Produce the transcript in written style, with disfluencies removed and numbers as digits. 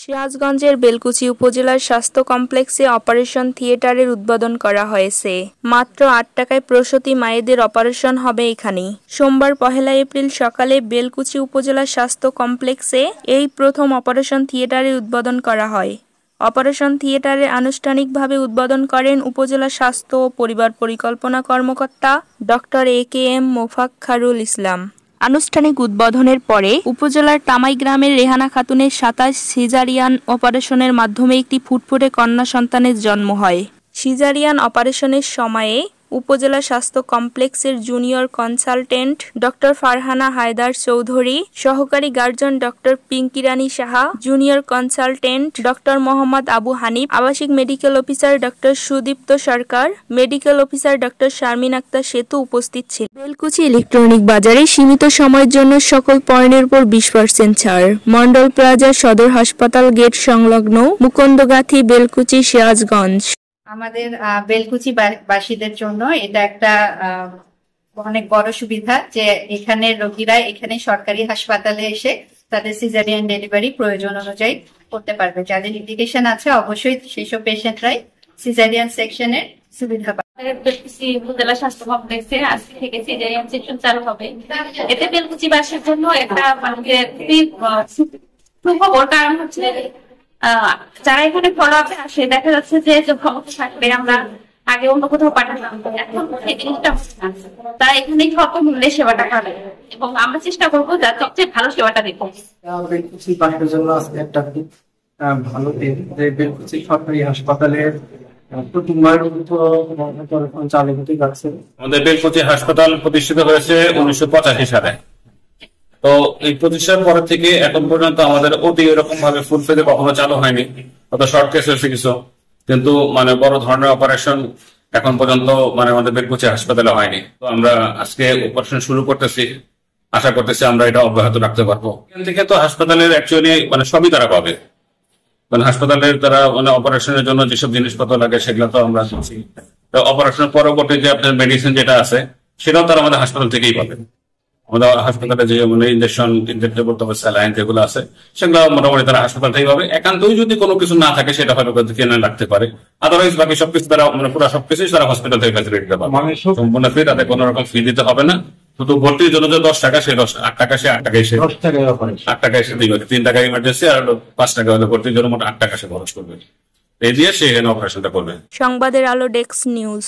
সিরাজগঞ্জের বেলকুচি উপজেলার স্বাস্থ্য কমপ্লেক্সে অপারেশন থিয়েটারের উদ্বোধন করা হয়েছে। মাত্র ৮ টাকায় প্রসূতি মায়েদের অপারেশন হবে এখানেই। সোমবার ১ এপ্রিল সকালে বেলকুচি উপজেলা স্বাস্থ্য কমপ্লেক্সে এই প্রথম অপারেশন থিয়েটারের উদ্বোধন করা হয়। অপারেশন থিয়েটারের আনুষ্ঠানিকভাবে উদ্বোধন করেন উপজেলা স্বাস্থ্য ও পরিবার পরিকল্পনা কর্মকর্তা ডক্টর এ.কে.এম. মোফাক্খারুল ইসলাম। আনুষ্ঠানিক উদ্বোধনের পরে উপজেলার তামাই গ্রামের রেহানা খাতুনের ২৭ সিজারিয়ান অপারেশনের মাধ্যমে একটি ফুটফুটে কন্যা সন্তানের জন্ম হয়। সিজারিয়ান অপারেশনের সময়ে উপজেলা স্বাস্থ্য কমপ্লেক্সের junior consultant doctor Farhana Haider Chowdhury, সহকারী surgeon doctor Pinki Rani Saha, junior consultant doctor Mohammad Abu Hanif, আবাসিক medical officer doctor Sudipta Sarkar, medical officer doctor Sharmin Akter Setu উপস্থিত ছিলেন। বেলকুচি ইলেকট্রনিক বাজারে সীমিত সময়ের জন্য সকল পণ্যের উপর ২০% ছাড়। মন্ডল প্লাজা সদর হাসপাতাল গেট সংলগ্ন, মুকুন্দগাথী, বেলকুচি, সিরাজগঞ্জ। আমাদের বেলকুচি বাসীদের জন্য এটা একটা অনেক বড় সুবিধা যে এখানে রোগীরা এখানে সরকারি হাসপাতালে এসে তাদের সিজারিয়ান ডেলিভারি প্রয়োজন অনুযায়ী করতে পারবে। যাদের ইন্ডিকেশন আছে অবশ্যই সেসব পেশেন্টরাই সিজারিয়ান সেকশনের সুবিধা পাবে। বেলকুচি উপজেলা স্বাস্থ্য কমপ্লেক্সে আজ থেকে সিজারিয়ান সেকশন চালু হবে। এতে বেলকুচিবাসীর জন্য একটা সুখবর, কারণ হচ্ছে যারা এখানে ফলো আপে আসে দেখা যাচ্ছে যে ক্ষমতা থাকলে আমরা আগে অন্য কোথাও পাঠাতাম, এখন সেই জিনিসটা তারা এখানে স্বল্প মূল্যে সেবাটা পাবে এবং আমরা চেষ্টা করবো যাতে সবচেয়ে ভালো সেবাটা দেবো। বেলকুচি বাসীর জন্য আজকে একটা খুব ভালো দিন যে বেলকুচি সরকারি হাসপাতালের প্রথমবার চালু হতে যাচ্ছে। আমাদের বেলকুচি হাসপাতাল প্রতিষ্ঠিত হয়েছে ১৯৮৫ সালে। তো এই প্রতিষ্ঠার পর থেকে এখন পর্যন্ত আমাদের অতি এরকম ভাবে ফুল ফেজে কখনো চালু হয়নি, অত শর্ট কেস হয়েছে কিছু, কিন্তু বড় ধরনের অপারেশন এখন পর্যন্ত আমাদের বেলকুচি হাসপাতালে হয়নি। তো আমরা আজকে অপারেশন শুরু করতেছি, আশা করতেছি আমরা এটা অব্যাহত রাখতে পারবো। এখান থেকে তো হাসপাতালের অ্যাকচুয়ালি সবই তারা পাবে, হাসপাতালের তারা অপারেশনের জন্য যেসব জিনিসপত্র লাগে সেগুলো তো আমরা দিচ্ছি। তো অপারেশনের পরবর্তী যে আপনার মেডিসিন যেটা আছে সেটাও তারা আমাদের হাসপাতাল থেকেই পাবে। আমাদের হাসপাতালে যে ইনজেকশন ইনজেক্ট করতে হবে, স্যালাইন যেগুলো আছে সেগুলো মোটামুটি তারা হাসপাতাল থেকেই পাবে। একান্তই যদি কোনো কিছু না থাকে সেটা হয়তো কিনে রাখতে পারে, আদারওয়াইজ বাকি সবকিছু তারা পুরো সবকিছুই তারা হসপিটাল থেকে ফ্যাসিলিটি পাবে, সম্পূর্ণ ফ্রি। তাদের কোনো রকম ফি দিতে হবে না। শুধু ভর্তির জন্য যে 10 টাকা, সেই 8 টাকা সে 8 টাকা এসে 8 টাকা এসে দিবে, 3 টাকা ইমার্জেন্সি আর 5 টাকা হলে ভর্তির জন্য মোট 8 টাকা সে খরচ করবে। এই দিয়ে সে অপারেশনটা করবে। সংবাদের আলো ডেস্ক নিউজ।